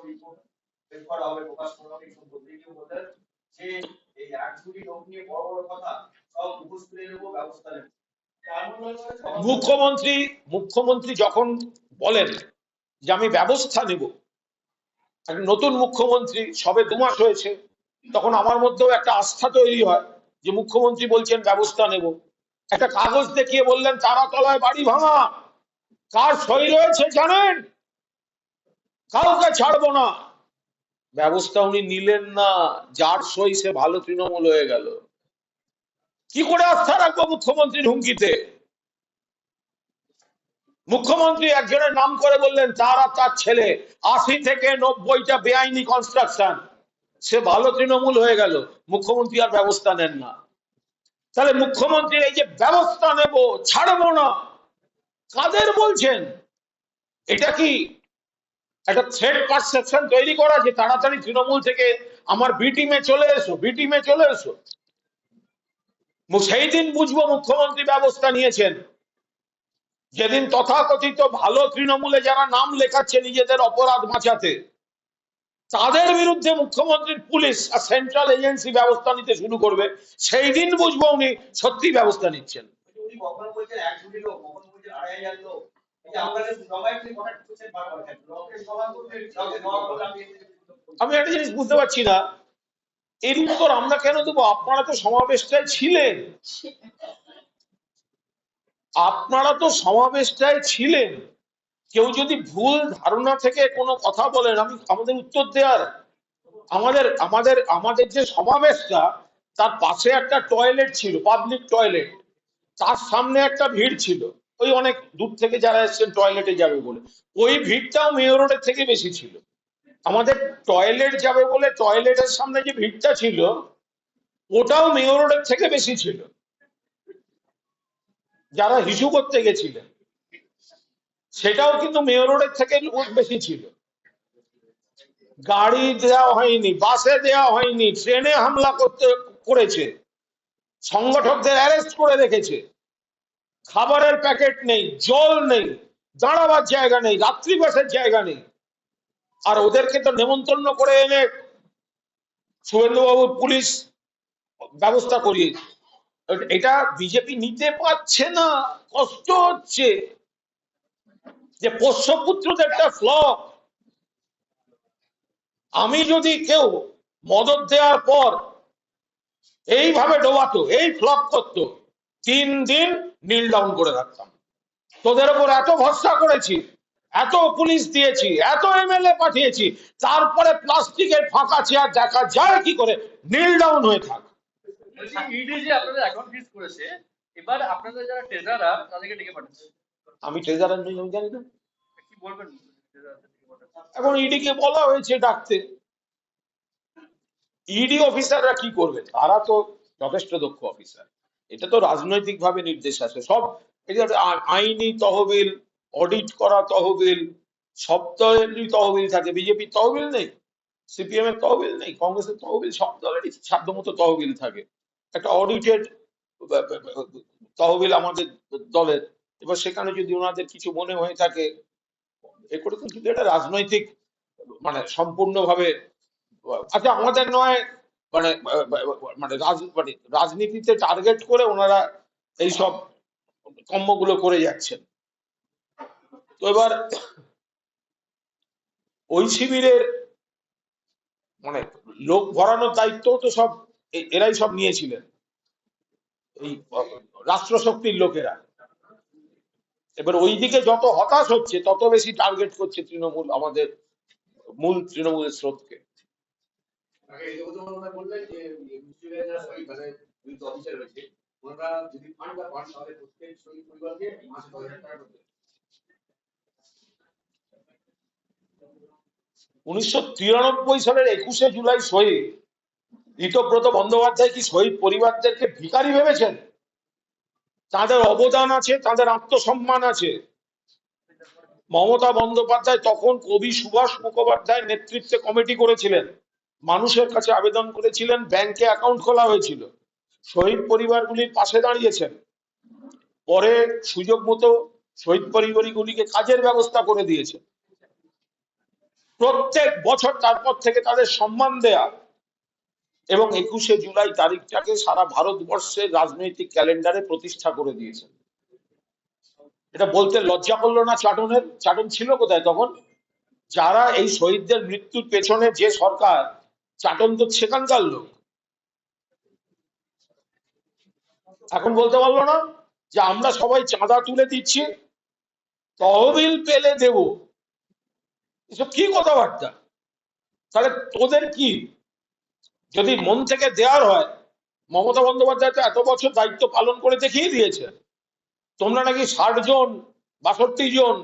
Report বের করা হবে, প্রকাশ করা হবে। কিন্তু তিনি বললেন যে এই 1-2টি লোক নিয়ে বড় বড় কথা সব উপস্থিত নেব, ব্যবস্থা নেব। মুখ্যমন্ত্রী যখন বলেন যে আমি ব্যবস্থা নেব, নতুন মুখ্যমন্ত্রী সবে 2 মাস হয়েছে, তখন আমার মধ্যেও একটা আস্থা তৈরি হয় যে মুখ্যমন্ত্রী বলছেন ব্যবস্থা নেব। একটা কাগজ দেখিয়ে বললেন তারাতলায় বাড়ি ভাঙা, কার সই রয়েছে জানেন, কাউকে ছাড়বো না। ব্যবস্থা উনি নিলেন না, যার সই সে ভালো তৃণমূল হয়ে গেল। কি করে আস্থা রাখবো মুখ্যমন্ত্রীর হুমকিতে? মুখ্যমন্ত্রী একজনের নাম করে বললেন তার আর তার ছেলে 80 থেকে 90টা বেআইনি কনস্ট্রাকশন, সে ভালো তৃণমূল হয়ে গেল। মুখ্যমন্ত্রী আর ব্যবস্থা নেন না। তাহলে মুখ্যমন্ত্রীর এই যে ব্যবস্থা নেব, ছাড়বো না, কাদের বলছেন? এটা কি একটা থ্রেট পারসেপশন তৈরি করা যে তাড়াতাড়ি তৃণমূল থেকে আমার বি টিমে চলে এসো, বি টিমে চলে এসো? সেই দিন বুঝবো মুখ্যমন্ত্রী ব্যবস্থা নিয়েছেন যেদিন তথাকথিত ভালো তৃণমূলে যারা নাম লেখাচ্ছে নিজেদের অপরাধ বাঁচাতে, তাদের বিরুদ্ধে মুখ্যমন্ত্রীর পুলিশ আর সেন্ট্রাল এজেন্সি ব্যবস্থা নিতে শুরু করবে। সেই দিন বুঝবো উনি সত্যি ব্যবস্থা নিচ্ছেন। উনি কখনো বলছেন 1-2টি লোক, কখনো বলছেন 2,500 লোক। এই যে আপনাদের সবাই কি কন্টাক্ট করছেন বারবার, লোকের সভা করতে কাউকে দেওয়া হলো। আমি একটা জিনিস বুঝতে পারছি না, এর উত্তর আমরা কেন দেবো? আপনারা তো সমাবেশটায় ছিলেন, আপনারা তো সমাবেশটায় ছিলেন। কেউ যদি ভুল ধারণা থেকে কোনো কথা বলেন, আমাদের উত্তর দেওয়ার, আমাদের আমাদের আমাদের যে সমাবেশটা, তার পাশে একটা টয়লেট ছিল, পাবলিক টয়লেট, তার সামনে একটা ভিড় ছিল, ওই অনেক দূর থেকে যারা এসেছেন টয়লেটে যাবে বলে, ওই ভিড়টাও মেয়র রোডের থেকে বেশি ছিল। আমাদের টয়লেট যাবে বলে টয়লেটের সামনে যে ভিড়টা ছিল, ওটাও মেয়র রোডের থেকে বেশি ছিল। যারা হিসু করতে গেছিলেন সেটাও কিন্তু মেয়র রোডের থেকে বেশি ছিল। গাড়ি দেওয়া হয়নি, বাসে দেওয়া হয়নি, ট্রেনে হামলা করেছে, সংগঠকদের অ্যারেস্ট করে রেখেছে, খাবারের প্যাকেট নেই, জল নেই, দাঁড়াবার জায়গা নেই, রাত্রিবাসের জায়গা নেই। আর ওদেরকে তো নেমন্তন্ন করে এনে শুভেন্দুবাবুর পুলিশ ব্যবস্থা করিয়েছে। এটা বিজেপি নিতে পারছে না, কষ্ট হচ্ছে যে পোষ্যপুত্রদেরটা ফ্লপ। আমি যদি কেউ মদত দেওয়ার পর এইভাবে ডোবাতো, এই ফ্লপ করতো, 3 দিন নীল ডাউন করে রাখতাম। তোদের উপর এত ভরসা করেছি, এত পুলিশ দিয়েছি, এত এমএলএ পাঠিয়েছি, তারপরে প্লাস্টিকের ফাঁকা চেয়ার দেখা যায় কি করে? নীল ডাউন হয়ে থাক। ইডি যে আপনাদের অ্যাকাউন্ট ফ্রিজ করেছে, এবার আপনাদের যারা ট্রেজারার তাদেরকে ডেকে পাঠাচ্ছে। আমি ট্রেজারার নই, আমি জানি না, কি বলবেন? এখন ইডি কে বলা হয়েছে ডাকতে। ইডি অফিসাররা কি করবে? তারা তো যথেষ্ট দক্ষ অফিসার। এটা তো রাজনৈতিক ভাবে নির্দেশ আছে সব। আইনি তহবিল, অডিট করা তহবিল, সব তহবিল থাকে। বিজেপির তহবিল নেই, সিপিএম এর তহবিল নেই, কংগ্রেসের তহবিল, সব দলেরই সাধ্যমতো তহবিল থাকে। একটা অডিটেড তহবিল আমাদের দলের। এবার সেখানে যদি ওনাদের কিছু মনে হয়ে থাকে এ করে, তো কিন্তু এটা রাজনৈতিক মানে সম্পূর্ণভাবে, আচ্ছা আমাদের নয়, মানে মানে রাজনীতিতে টার্গেট করে ওনারা এইসব কর্মগুলো করে যাচ্ছেন। তো এবার ওই শিবিরের মানে লোক ভরানোর দায়িত্ব তো সব এরাই সব নিয়েছিলেন, এই রাষ্ট্রশক্তির লোকেরা। এবার ওইদিকে যত হতাশ হচ্ছে তত বেশি টার্গেট করছে তৃণমূল, আমাদের মূল তৃণমূলের স্রোতকে। উনিশশো সালের 21শে জুলাই শহীদ ঋতব্রত বন্দ্যোপাধ্যায় কি শহীদ পরিবারদেরকে ভিখারি ভেবেছেন? তাদের অবদান আছে, তাদের আত্মসম্মান আছে। মমতা বন্দ্যোপাধ্যায় তখন কবি সুভাষ মুখোপাধ্যায় নেতৃত্বে কমিটি করেছিলেন, মানুষের কাছে আবেদন করেছিলেন, ব্যাংকে অ্যাকাউন্ট খোলা হয়েছিল, শহীদ পরিবারগুলির পাশে দাঁড়িয়েছেন। পরে সুযোগ মতো শহীদ পরিবারগুলিকে কাজের ব্যবস্থা করে দিয়েছেন। প্রত্যেক বছর তারপর থেকে তাদের সম্মান দেয়া এবং 21শে জুলাই তারিখটাকে সারা ভারতবর্ষের রাজনৈতিক ক্যালেন্ডারে প্রতিষ্ঠা করে দিয়েছে। এটা বলতে লজ্জা করলো না চাটনের? চাটন ছিল কোথায় তখন? যারা এই শহীদদের মৃত্যুর পেছনে যে সরকার, চাটন তো সেখানকার লোক। এখন বলতে পারলো না যে আমরা সবাই চাঁদা তুলে দিচ্ছি, তহবিল পেলে দেব? এসব কি কথাবার্তা? তাহলে তোদের কি, যদি মন থেকে দেওয়ার হয়, মমতা বন্দ্যোপাধ্যায় তো এত বছর দায়িত্ব পালন করে দেখিয়ে দিয়েছে। তোমরা নাকি 60 জন 62 জন,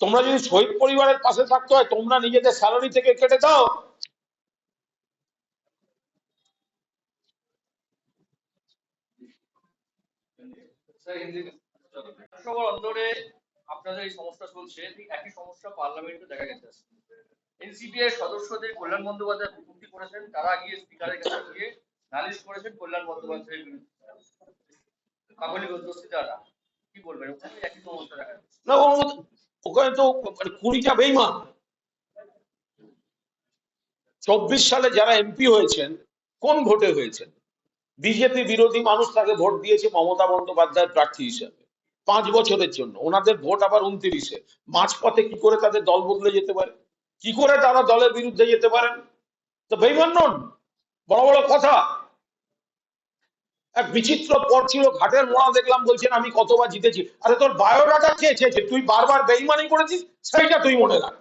তোমরা যদি শহীদ পরিবারের পাশে থাকতে হয় তোমরা নিজেদের স্যালারি থেকে কেটে দাও। সবার অন্তরে আপনাদের এই সমস্যা চলছে, ঠিক একই সমস্যা পার্লামেন্টে দেখা গেছে। এনসিপিআই সদস্যদের কল্যাণ বন্দ্যোপাধ্যায় বিজ্ঞপ্তি করেছেন, তারা গিয়ে স্পিকারের কাছে গিয়ে নালিশ করেছেন কল্যাণ বন্দ্যোপাধ্যায়ের বিরুদ্ধে। কাকলি গদ্যস্থিতারা কি বলবেন? ওখানে একই সমস্যা দেখা যাচ্ছে না, ওখানে তো 20টা বেইমান। 24 সালে যারা এমপি হয়েছেন কোন ভোটে হয়েছেন? বিজেপি বিরোধী মানুষ তাকে ভোট দিয়েছে মমতা বন্দ্যোপাধ্যায়ের প্রার্থী হিসেবে 5 বছরের জন্য। ওনাদের ভোট আবার 29-এ। মাঝপথে কি করে তাদের দল বদলে যেতে পারে? কি করে তারা দলের বিরুদ্ধে যেতে পারেন? তো বেইমান নন? বড় বড় কথা। এক বিচিত্র পর ছিল, ঘাটের মোড়া দেখলাম, বলছেন আমি কতবার জিতেছি। আরে তোর বায়োডাটা চেয়েছে, তুই বারবার বেইমানি করেছিস, সেইটা তুই মনে রাখ।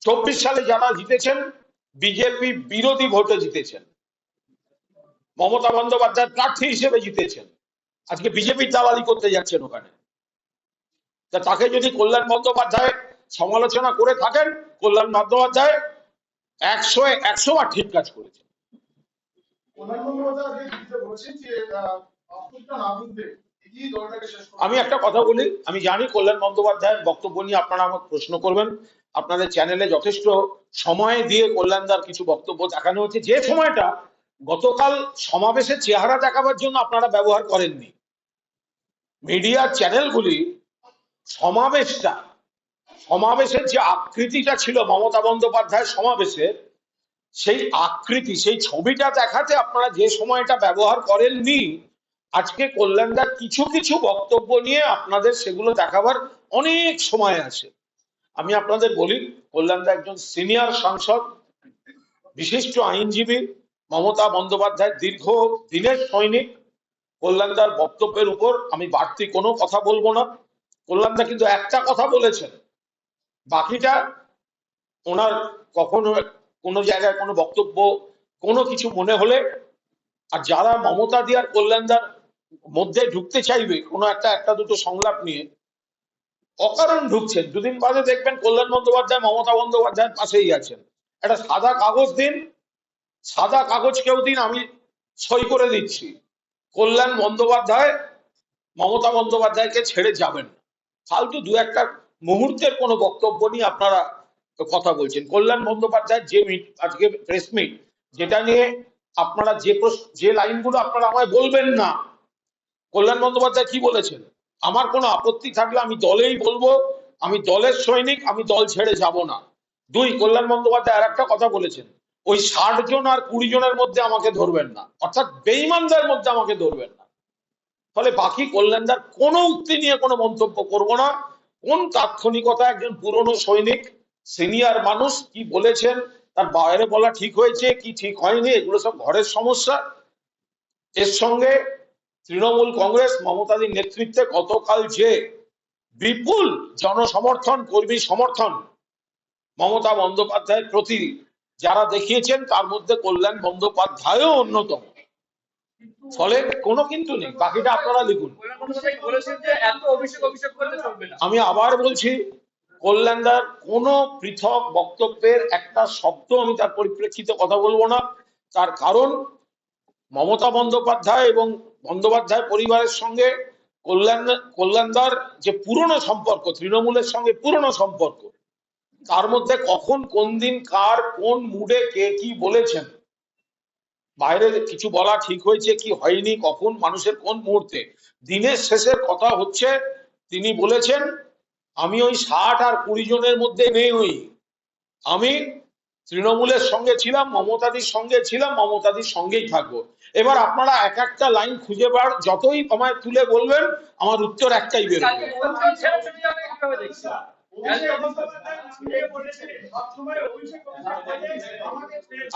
24 সালে যারা জিতেছেন বিজেপি বিরোধী ভোটে জিতেছেন, মমতা বন্দ্যোপাধ্যায় প্রার্থী হিসেবে জিতেছেন। আজকে বিজেপির দালালি করতে যাচ্ছেন ওখানে। তা তাকে যদি কল্যাণ বন্দ্যোপাধ্যায় সমালোচনা করে থাকেন, কল্যাণ বন্দ্যোপাধ্যায় 100 বার ঠিক কাজ করেছেন। আমি একটা কথা বলি, আমি জানি কল্যাণ বন্দ্যোপাধ্যায়ের বক্তব্য নিয়ে আপনারা আমাকে প্রশ্ন করবেন। আপনাদের চ্যানেলে যথেষ্ট সময় দিয়ে কল্যাণদার কিছু বক্তব্য দেখানো হচ্ছে, যে সময়টা গতকাল সমাবেশের চেহারা দেখাবার জন্য আপনারা ব্যবহার করেননি। মিডিয়ার চ্যানেলগুলি সমাবেশের যে আকৃতিটা ছিল মমতা বন্দ্যোপাধ্যায়ের সমাবেশের, সেই আকৃতি, সেই ছবিটা দেখাতে আপনারা যে সময়টা ব্যবহার করেননি, আজকে কল্যাণদার কিছু কিছু বক্তব্য নিয়ে আপনাদের সেগুলো দেখাবার অনেক সময় আছে। আমি আপনাদের বলি, কল্যাণদা একজন সিনিয়র সাংসদ, বিশিষ্ট আইনজীবী, মমতা বন্দ্যোপাধ্যায়ের দীর্ঘ দিনের সৈনিক। কল্যাণদার বক্তব্যের উপর আমি বাড়তি কোনো কথা বলবো না। কল্যাণদা কিন্তু একটা কথা বলেছেন, বাকিটা ওনার কখনো কোনো জায়গায় কোনো বক্তব্য কোনো কিছু মনে হলে, আর যারা মমতা দি আর কল্যাণদার মধ্যে ঢুকতে চাইবে কোনো একটা দুটো সংলাপ নিয়ে, অকারণ ঢুকছেন। দুদিন বাদে দেখবেন কল্যাণ বন্দ্যোপাধ্যায় মমতা বন্দ্যোপাধ্যায়ের পাশেই আছেন। একটা সাদা কাগজ দিন, সাদা কাগজ কেউ দিন, আমি সই করে দিচ্ছি, কল্যাণ বন্দ্যোপাধ্যায় মমতা বন্দ্যোপাধ্যায়কে ছেড়ে যাবেন না। ফালতু দু একটা মুহূর্তের কোনো বক্তব্য নিয়ে আপনারা কথা বলছেন। কল্যাণ বন্দ্যোপাধ্যায় যে আজকে প্রেস মিট, যেটা নিয়ে আপনারা যে লাইনগুলো আপনারা আমায় বলবেন না, কল্যাণ বন্দ্যোপাধ্যায় কি বলেছেন? আমার কোনো আপত্তি থাকলে আমি দলেই বলবো, আমি দলের সৈনিক, আমি দল ছেড়ে যাব না। 2, কল্যাণ বন্দ্যোপাধ্যায় আর একটা কথা বলেছেন, ওই 60 জন আর 20 জনের মধ্যে আমাকে ধরবেন না, অর্থাৎ বেঈমানদের মধ্যে আমাকে ধরবেন না। ফলে বাকি কল্যাণদার কোনো উক্তি নিয়ে কোনো মন্তব্য করব না। কোন তাৎক্ষণিকতা, একজন পুরনো সৈনিক, সিনিয়র মানুষ কি বলেছেন, তার বাইরে বলা ঠিক হয়েছে কি ঠিক হয়নি, এগুলো সব ঘরের সমস্যা। এর সঙ্গে তৃণমূল কংগ্রেস মমতাদির নেতৃত্বে গতকাল যে বিপুল জনসমর্থন, কর্মী সমর্থন মমতা বন্দ্যোপাধ্যায়ের প্রতি যারা দেখিয়েছেন, তার মধ্যে কল্যাণ বন্দ্যোপাধ্যায়ও অন্যতম। ফলে কোনো কিন্তু নেই, বাকিটা আপনারা লিখুন। আমি আবার বলছি, কল্যাণদার কোন পৃথক বক্তব্যের একটা শব্দ আমি তার পরিপ্রেক্ষিতে কথা বলবো না। তার কারণ মমতা বন্দ্যোপাধ্যায় এবং বন্দ্যোপাধ্যায় পরিবারের সঙ্গে কল্যাণদার যে পুরনো সম্পর্ক, তৃণমূলের সঙ্গে পুরনো সম্পর্ক, তার মধ্যে কখন কোন দিন কার কোন মুডে কে কি বলেছেন বাইরে কিছু বলা ঠিক হয়েছে কি হয়নি, কখন, মানুষের কোন মুহূর্তে, দিনের শেষের কথা হচ্ছে তিনি বলেছেন আমি ওই 60 আর 20 জনের মধ্যে নেই, আমি তৃণমূলের সঙ্গে ছিলাম, মমতাদির সঙ্গে ছিলাম, মমতাদির সঙ্গেই থাকবো। এবার আপনারা এক একটা লাইন খুঁজে বার যতই আমায় তুলে বলবেন আমার উত্তর একটাই বেরোবে। কালকে মন্ত্রী ছেড়ে চলে যাবে কিভাবে দেখছেন?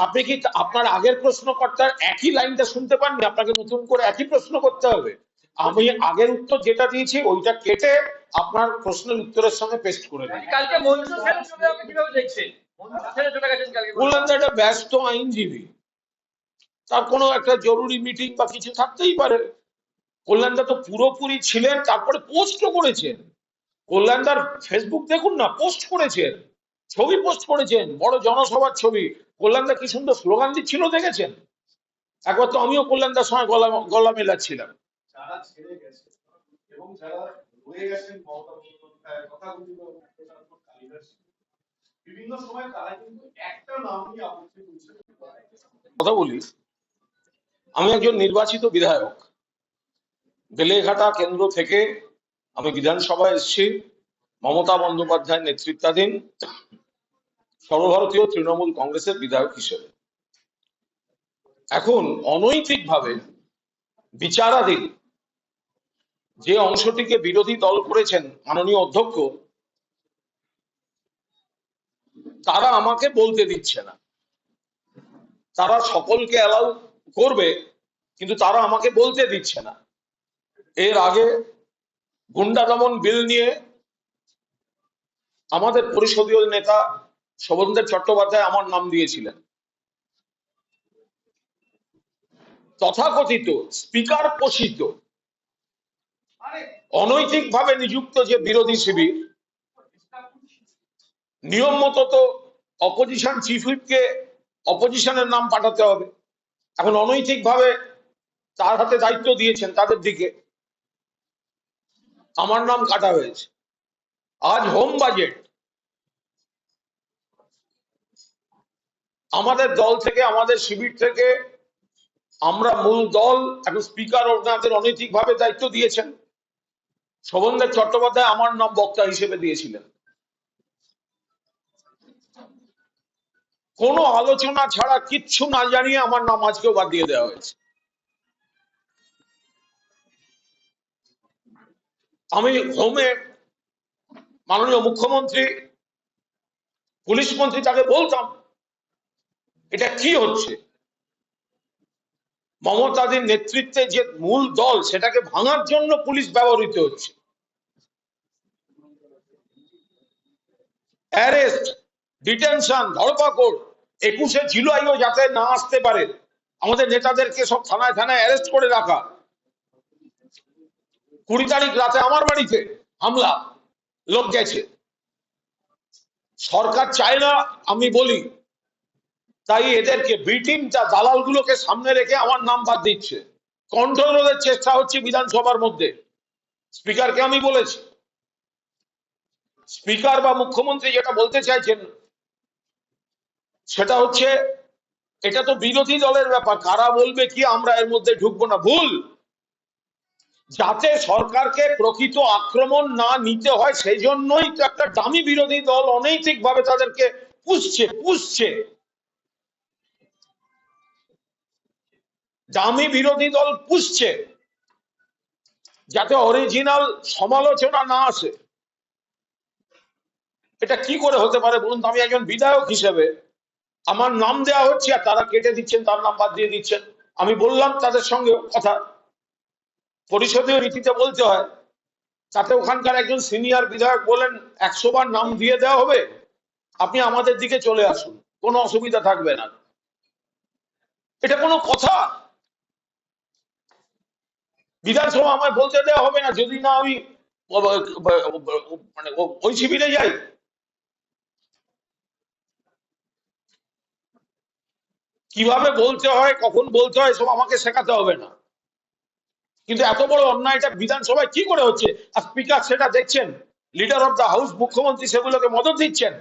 আপনি কি আপনার আগের প্রশ্নকর্তার একই লাইনটা শুনতে পাননি? আপনাকে নতুন করে একই প্রশ্ন করতে হবে? আমি আগের উত্তর যেটা দিয়েছি ওইটা কেটে আপনার প্রশ্নের উত্তরের সঙ্গে পেস্ট করে দিই। কালকে মন্ত্রী ছেড়ে চলে যাবে কিভাবে দেখছেন? মন্ত্রী ছেড়ে চলে গেছেন কালকে। বললেন যে এটা ব্যস্ত আইনজীবী, তার কোনো একটা জরুরি মিটিং বা কিছু থাকতেই পারে। কল্যাণদা তো পুরোপুরি ছিলেন, তারপরে পোস্টও করেছেন। কল্যাণদার ফেসবুক দেখুন না, পোস্ট করেছেন, ছবি পোস্ট করেছেন, বড় জনসভার ছবি। কল্যাণদা কি সুন্দর স্লোগান দিচ্ছিল দেখেছেন? একবার তো আমিও কল্যাণদার সঙ্গে গলা মেলাচ্ছিলাম। যারা ছেড়ে গেছে এবং যারা রয়ে গেছেন মমতা বন্দ্যোপাধ্যায়ের কথাগুলি বিভিন্ন সময় তারা কিন্তু একটা নাম নিয়ে আপত্তি তুলছে। কথা বলি, আমি একজন নির্বাচিত বিধায়ক, বেলেঘাটা কেন্দ্র থেকে আমি বিধানসভায় এসেছি মমতা বন্দ্যোপাধ্যায়ের নেতৃত্বাধীন সর্বভারতীয় তৃণমূল কংগ্রেসের বিধায়ক হিসেবে। এখন অনৈতিকভাবে বিচারাধীন যে অংশটিকে বিরোধী দল করেছেন মাননীয় অধ্যক্ষ, তারা আমাকে বলতে দিচ্ছে না। তারা সকলকে অ্যালাউ করবে কিন্তু তারা আমাকে বলতে দিচ্ছে না। এর আগে গুন্ডা দমন বিল নিয়ে আমাদের পরিষদীয় নেতা শোভনদেব চট্টোপাধ্যায় আমার নাম দিয়েছিলেন। তথাকথিত স্পিকার পোষিত অনৈতিকভাবে নিযুক্ত যে বিরোধী শিবির, নিয়ম মতো তো অপোজিশন চিফ হুইপকে অপোজিশনের নাম পাঠাতে হবে। এখন অনৈতিকভাবে তার হাতে দায়িত্ব দিয়েছেন, তাদের দিকে আমার নাম কাটা হয়েছে। আজ হোম বাজেট আমাদের দল থেকে, আমাদের শিবির থেকে, আমরা মূল দল, এখন স্পিকার ওনাদের অনৈতিকভাবে দায়িত্ব দিয়েছেন। শোভনদেব চট্টোপাধ্যায় আমার নাম বক্তা হিসেবে দিয়েছিলেন। কোনো আলোচনা ছাড়া, কিচ্ছু না জানিয়ে আমার নাম আজকেও বাদ দিয়ে দেওয়া হয়েছে। আমি হোমে মাননীয় মুখ্যমন্ত্রী, পুলিশ মন্ত্রী তাকে বলতাম এটা কি হচ্ছে। মমতাদির নেতৃত্বে যে মূল দল সেটাকে ভাঙার জন্য পুলিশ ব্যবহৃত হচ্ছে। অ্যারেস্ট, ডিটেনশন, ধরপাকড়, 21শে জুলাইও যাতে না আসতে পারে আমাদের নেতাদেরকে সব থানায় থানায় অ্যারেস্ট করে রাখা। 20 তারিখ রাতে আমার বাড়িতে হামলা, লোক গেছে। সরকার চায় না আমি বলি, তাই এদেরকে বি টিমটা দালালগুলোকে সামনে রেখে আমার নাম বাদ দিচ্ছে। কন্ট্রোল রোধের চেষ্টা হচ্ছে বিধানসভার মধ্যে। স্পিকারকে আমি বলেছি, স্পিকার বা মুখ্যমন্ত্রী যেটা বলতে চাইছেন সেটা হচ্ছে এটা তো বিরোধী দলের ব্যাপার, কারা বলবে কি আমরা এর মধ্যে ঢুকবো না। ভুল। যাতে সরকারকে প্রকৃত আক্রমণ না নিতে হয় সেই জন্যই তো একটা দামি বিরোধী দল অনৈতিকভাবে তাদেরকে পুষছে। দামি বিরোধী দল পুষছে যাতে অরিজিনাল সমালোচনা না আসে। এটা কি করে হতে পারে বলুন? আমি একজন বিধায়ক হিসেবে আমার নাম দেওয়া হচ্ছে আর তারা কেটে দিচ্ছেন, তার নাম বাদ দিয়ে দিচ্ছেন। আমি বললাম তাদের সঙ্গে কথা, পরিষদীয় রীতিতে বলতে হয়। তাতে ওখানকার একজন সিনিয়র বিধায়ক বলেন 100 বার নাম দিয়ে দেওয়া হবে, আপনি আমাদের দিকে চলে আসুন, কোনো অসুবিধা থাকবে না। এটা কোনো কথা? বিধানসভা আমায় বলতে দেওয়া হবে না যদি না আমি মানে ওই শিবিরে যাই? কিভাবে বলতে হয়, কখন বলতে হয় সব আমাকে শেখাতে হবে না। কিন্তু এত বড় অন্যায়টা বিধানসভায় কি করে হচ্ছে? আর স্পিকার সেটা দেখছেন, লিডার অফ দ্য হাউস মুখ্যমন্ত্রী সেগুলোকে মদত দিচ্ছেন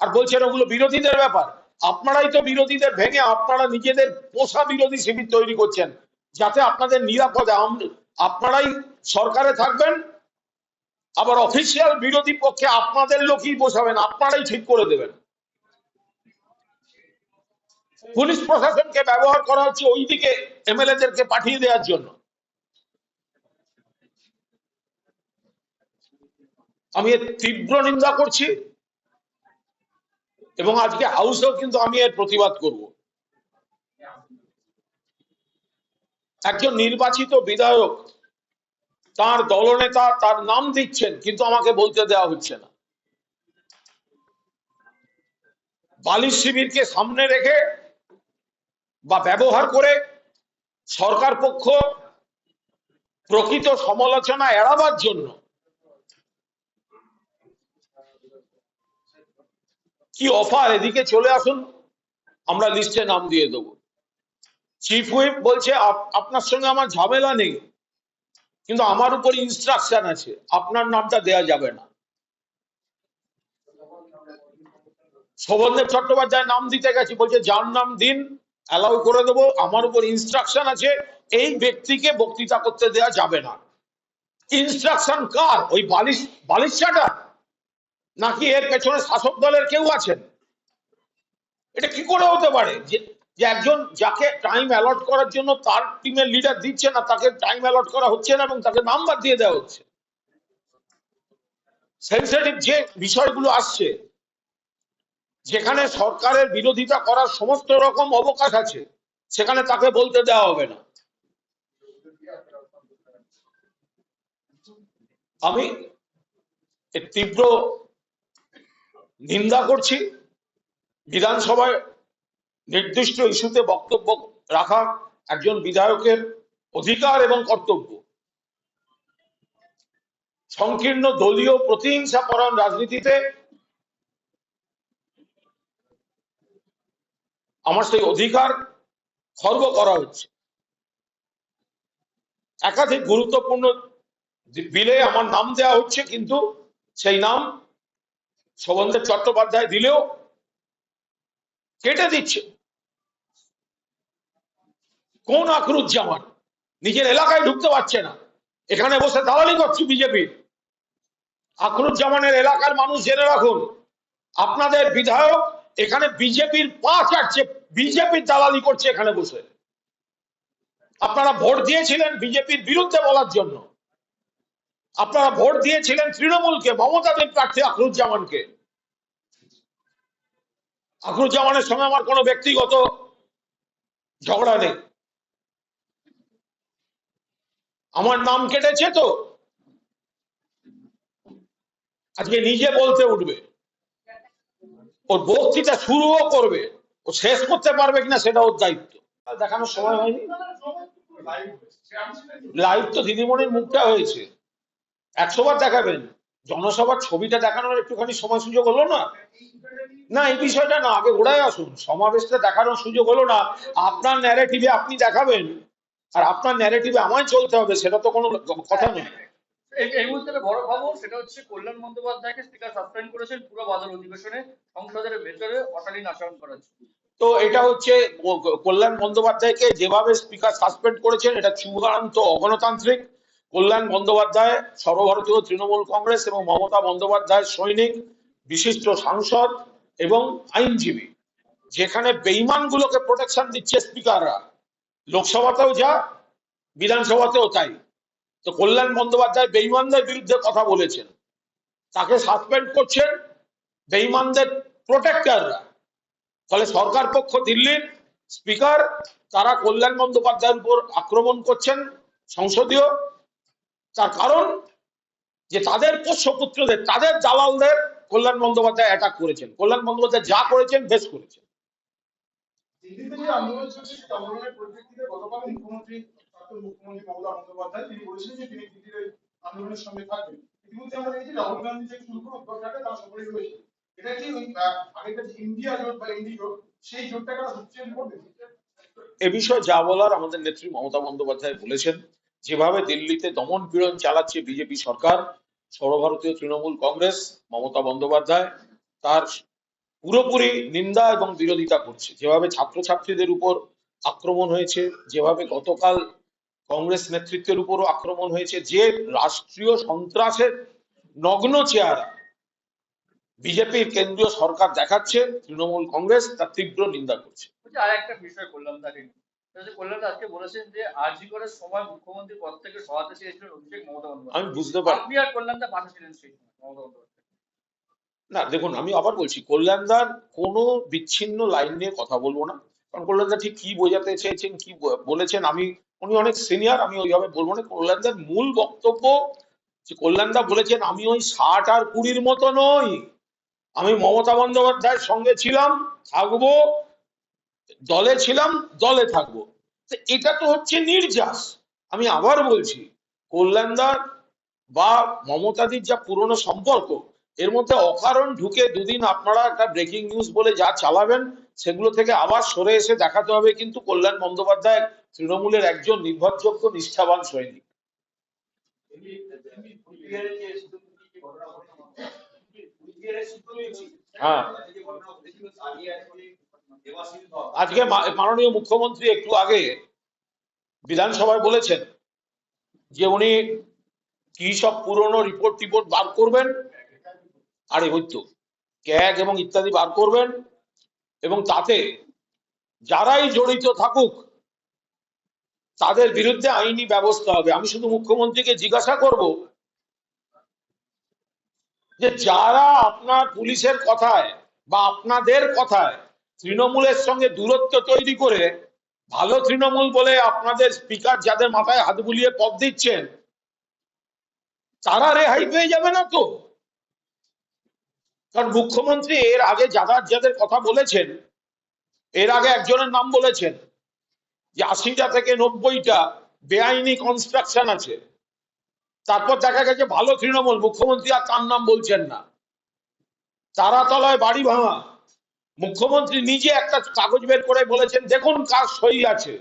আর বলছেন ওগুলো বিরোধীদের ব্যাপার। আপনারাই তো বিরোধীদের ভেঙে আপনারা নিজেদের পোষা বিরোধী শিবির তৈরি করছেন, যাতে আপনাদের নিরাপদে আপনারাই সরকারে থাকবেন, আবার অফিসিয়াল বিরোধী পক্ষে আপনাদের লোকই বসাবেন, আপনারাই ঠিক করে দেবেন। পুলিশ প্রশাসনকে ব্যবহার করা হচ্ছে ওইদিকে এমএলএদেরকে পাঠিয়ে দেওয়ার জন্য। আমি এর তীব্র নিন্দা করছি এবং আজকে হাউসেও কিন্তু আমি এর প্রতিবাদ করব। একজন নির্বাচিত বিধায়ক তার দলনেতা তার নাম দিচ্ছেন, কিন্তু আমাকে বলতে দেওয়া হচ্ছে না। বালিশ শিবিরকে সামনে রেখে বা ব্যবহার করে সরকার পক্ষ প্রকৃত সমালোচনা এড়াবার জন্য কি অফার, এদিকে চলে আসুন, আমরা লিস্টে নাম দিয়ে দেবো। চিফ হুইপ বলছে আপনার সঙ্গে আমার ঝামেলা নেই, কিন্তু আমার উপর ইনস্ট্রাকশন আছে, আপনার নামটা দেয়া যাবে না। শোভনদেব চট্টোপাধ্যায় নাম দিতে গেছি, বলছে যার নাম দিন, অ্যালাউ করে দেবো, আমার উপর ইনস্ট্রাকশন আছে, এই ব্যক্তিকে বক্তৃতা করতে দেয়া যাবে না। ইনস্ট্রাকশন কার? ওই বালিশ চাটা, নাকি এর পেছনে শাসক দলের কেউ আছেন? এটা কি করে হতে পারে যে একজন যাকে টাইম অ্যালট করার জন্য তার টিমের লিডার দিচ্ছে না, তাকে টাইম অ্যালট করা হচ্ছে না এবং তাকে নাম্বার দিয়ে দেওয়া হচ্ছে? সেন্সিটিভ যে বিষয়গুলো আসছে, যেখানে সরকারের বিরোধিতা করার সমস্ত রকম অবকাশ আছে, সেখানে তাকে বলতে দেওয়া হবে না। আমি এর তীব্র নিন্দা করছি। বিধানসভায় নির্দিষ্ট ইস্যুতে বক্তব্য রাখা একজন বিধায়কের অধিকার এবং কর্তব্য। সংকীর্ণ দলীয় প্রতিহিংসা পরায়ণ রাজনীতিতে আমার সেই অধিকার খর্ব করা হচ্ছে। একাধিক গুরুত্বপূর্ণ বিলে আমার নাম দেওয়া হচ্ছে, কিন্তু সেই নাম শোভনদেব চট্টোপাধ্যায় দিলেও কেটে দিচ্ছে। কোন আখরুজ্জামান নিজের এলাকায় ঢুকতে পারছে না, এখানে বসে দালালি করছে বিজেপি। আখরুজ্জামানের এলাকার মানুষ জেনে রাখুন, আপনাদের বিধায়ক এখানে বিজেপির পা চাটছে, বিজেপির দালালি করছে এখানে বসে। আপনারা ভোট দিয়েছিলেন বিজেপির বিরুদ্ধে বলার জন্য, আপনারা ভোট দিয়েছিলেন তৃণমূলকে, মমতাদের প্রার্থী আখরুজ্জামানকে। আখরুজ্জামানের সঙ্গে আমার কোনো ব্যক্তিগত ঝগড়া নেই। আমার নাম কেটেছে তো আজকে নিজে বলতে উঠবে, ওর বক্তৃতা শুরুও করবে, ও শেষ করতে পারবে কিনা সেটা ওর দায়িত্ব। দেখানোর সময় হয়নি, লাইভ তো দিদিমণির মুখটা হয়েছে, 100 বার দেখাবেন, জনসভার ছবিটা দেখানোর একটুখানি সময় সুযোগ হলো না। না, এই বিষয়টা না, আগে ওরাই আসুন, সমাবেশটা দেখানোর সুযোগ হলো না। আপনার ন্যারেটিভে আপনি দেখাবেন, আর আপনার ন্যারেটিভে আমায় চলতে হবে, সেটা তো কোনো কথা নয়। এই মুহূর্তে বড় খবর, সেটা হচ্ছে কল্যাণ বন্দ্যোপাধ্যায়কে স্পিকার সাসপেন্ড করেছেন পুরো বাদল অধিবেশনে, সংসদের ভেতরে অশালীন আচরণ করার জন্য। তো এটা হচ্ছে কল্যাণ বন্দ্যোপাধ্যায়কে যেভাবে স্পিকার সাসপেন্ড করেছেন, এটা চূড়ান্ত অগণতান্ত্রিক। কল্যাণ বন্দ্যোপাধ্যায় সর্বভারতীয় তৃণমূল কংগ্রেস এবং মমতা বন্দ্যোপাধ্যায় সৈনিক, বিশিষ্ট সাংসদ এবং আইনজীবী। যেখানে বেঈমানগুলোকে প্রোটেকশন দিচ্ছে স্পিকাররা, লোকসভাতেও যা, বিধানসভাতেও তাই। তো কল্যাণ বন্দ্যোপাধ্যায় বেঈমানদের বিরুদ্ধে কথা বলেছেন, তাকে সাসপেন্ড করছেন বেঈমানদের প্রোটেক্টররা। ফলে সরকার পক্ষ, দিল্লির স্পিকার, তারা কল্যাণ বন্দ্যোপাধ্যায়ের উপর আক্রমণ করছেন সংসদীয়। তার কারণ যে তাদের পোষ্যপুত্রদের, তাদের দালালদের কল্যাণ বন্দ্যোপাধ্যায় অ্যাটাক করেছেন। কল্যাণ বন্দ্যোপাধ্যায় যা করেছেন বেশ করেছেন। দিল্লিতে যে আন্দোলন চলছে, সেই আন্দোলনের পরিপ্রেক্ষিতে গতকাল মুখ্যমন্ত্রী মমতা বন্দ্যোপাধ্যায় তিনি বলেছেন যে তিনি দিল্লির আন্দোলনের সঙ্গে থাকবেন। ইতিমধ্যে আমরা দেখেছি রাহুল গান্ধী যে শুরু করে উদ্যোগটাকে তারা সকলেই রয়েছে। এটা কি ওই আগেকার যে ইন্ডিয়া জোট বা এনডি জোট, সেই জোটটাকে শক্তিশালী করবে? এ বিষয়ে যা বলার আমাদের নেত্রী মমতা বন্দ্যোপাধ্যায় বলেছেন। যেভাবে দিল্লিতে দমন পীড়ন চালাচ্ছে বিজেপি সরকার, সর্বভারতীয় তৃণমূল কংগ্রেস, মমতা বন্দ্যোপাধ্যায় তার পুরোপুরি নিন্দা এবং বিরোধিতা করছে। যেভাবে ছাত্রছাত্রীদের উপর আক্রমণ হয়েছে, যেভাবে গতকাল কংগ্রেস নেতৃত্বের উপরও আক্রমণ হয়েছে, যে রাষ্ট্রীয় সন্ত্রাসের নগ্ন চেহারা বিজেপির কেন্দ্রীয় সরকার দেখাচ্ছে, তৃণমূল কংগ্রেস তার তীব্র নিন্দা করছে। বলছি আর একটা বিষয় করলাম তাকে কল্যাণ আজকে বলেছেন যে আরজি করার সময় মুখ্যমন্ত্রী পদ থেকে সরাতে চেয়েছিলেন অভিষেক মমতা বন্দ্যোপাধ্যায়। আমি বুঝতে পারি আপনি আর কল্যাণ দা পাশে ছিলেন সেই সময় মমতা বন্দ্যোপাধ্যায়। না, দেখুন আমি আবার বলছি, কল্যাণদার কোনো বিচ্ছিন্ন লাইন নিয়ে কথা বলবো না, কারণ কল্যাণদা ঠিক কি বোঝাতে চেয়েছেন, কি বলেছেন, উনি অনেক সিনিয়র, আমি ওইভাবে বলবো না। কল্যাণদার মূল বক্তব্য যে কল্যাণদা বলেছেন আমি ওই 60 আর 20-র মতো নই, আমি মমতা বন্দ্যোপাধ্যায়ের সঙ্গে ছিলাম, থাকবো, দলে ছিলাম, দলে থাকবো। তো এটা তো হচ্ছে নির্যাস। আমি আবার বলছি, কল্যাণদার বা মমতাদির যা পুরনো সম্পর্ক, এর মধ্যে অকারণ ঢুকে দুদিন আপনারা একটা ব্রেকিং নিউজ বলে যা চালাবেন, সেগুলো থেকে আবার সরে এসে দেখাতে হবে কিন্তু কল্যাণ বন্দ্যোপাধ্যায় তৃণমূলের একজন নির্ভরযোগ্য নিষ্ঠাবান সৈনিক। হ্যাঁ, আজকে মাননীয় মুখ্যমন্ত্রী একটু আগে বিধানসভায় বলেছেন যে উনি কি সব পুরনো রিপোর্ট বার করবেন, আরে হয়তো ক্যাগ এবং ইত্যাদি বার করবেন, এবং তাতে যারাই জড়িত থাকুক তাদের বিরুদ্ধে আইনি ব্যবস্থা হবে। আমি শুধু মুখ্যমন্ত্রীকে জিজ্ঞাসা করব যে যারা আপনার পুলিশের কথায় বা আপনাদের কথায় তৃণমূলের সঙ্গে দূরত্ব তৈরি করে ভালো তৃণমূল বলে আপনাদের স্পিকার যাদের মাথায় হাত বুলিয়ে পদ দিচ্ছেন, তারা রেহাই পেয়ে যাবে না তো? কারণ মুখ্যমন্ত্রী এর আগে যাদের কথা বলেছেন, এর আগে একজনের নাম বলেছেন যে 80টা থেকে 90টা বেআইনি কনস্ট্রাকশন আছে। তারপর দেখা গেছে ভালো তৃণমূল, মুখ্যমন্ত্রী আর তার নাম বলছেন না, তারাতলায় বাড়ি ভাঙা, মুখ্যমন্ত্রী নিজে একটা কাগজ বের করে বলেছেন দেখুন কার সই আছে।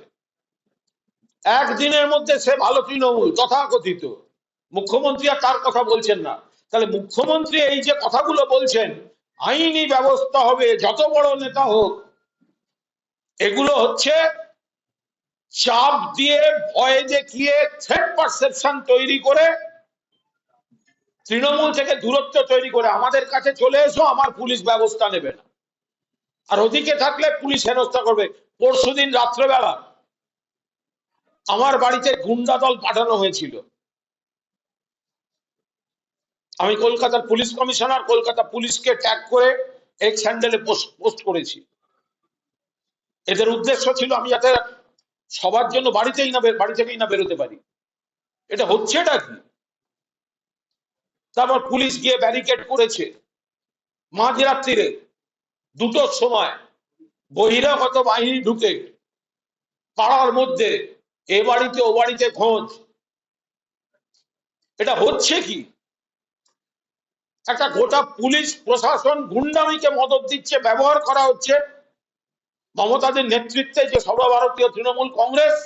একদিনের মধ্যে সে ভালো তৃণমূল তথাকথিত, মুখ্যমন্ত্রী আর তার কথা বলছেন না। তাহলে মুখ্যমন্ত্রী এই যে কথাগুলো বলছেন আইনি ব্যবস্থা হবে যত বড় নেতা হোক, এগুলো হচ্ছে চাপ দিয়ে, ভয় দেখিয়ে, থ্রেট পারসেপশন তৈরি করে, তৃণমূল থেকে দূরত্ব তৈরি করে আমাদের কাছে চলে এসো, আমার পুলিশ ব্যবস্থা নেবে না, আর ওদিকে থাকলে পুলিশ হেনস্থা করবে। পরশুদিন রাত্রেবেলা আমার বাড়িতে গুন্ডা দল পাঠানো হয়েছিল। আমি কলকাতার পুলিশ কমিশনার, কলকাতা পুলিশকে ট্যাগ করে এক্স হ্যান্ডেলে পোস্ট করেছি। এদের উদ্দেশ্য ছিল আমি যাতে সবার জন্য বাড়ি থেকেই না বেরোতে পারি। এটা হচ্ছেটা কি? তারপর পুলিশ গিয়ে ব্যারিকেড করেছে। মাঝরাত্রিরে 2টোর সময় বহিরাগত বাহিনী ঢুকে পাড়ার মধ্যে এ বাড়িতে ও বাড়িতে খোঁজ। এটা হচ্ছে কি? একটা গোটা পুলিশ প্রশাসন গুন্ডামিকে মদত দিচ্ছে, ব্যবহার করা হচ্ছে মমতাদের নেতৃত্বে যে সর্বভারতীয় তৃণমূল কংগ্রেস,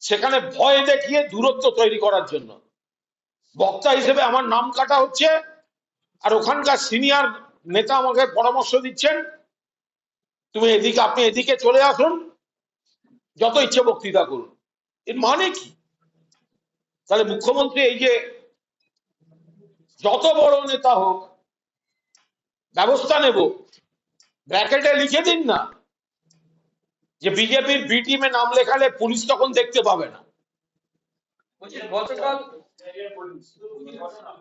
সেখানে ভয় দেখিয়ে দূরত্ব তৈরি করার জন্য বক্তা হিসেবে আমার নাম কাটা হচ্ছে, আর ওখানকার সিনিয়র নেতা আমাকে পরামর্শ দিচ্ছেন আপনি এদিকে চলে আসুন, যত ইচ্ছে বক্তৃতা করুন। এর মানে কি? তাহলে মুখ্যমন্ত্রী এই যে যত বড় নেতা হোক ব্যবস্থা নেব, ব্র্যাকেটে লিখে দিন না যে বিজেপির বি টিমে নাম লেখালে পুলিশ তখন দেখতে পাবে না। বলছি গতকাল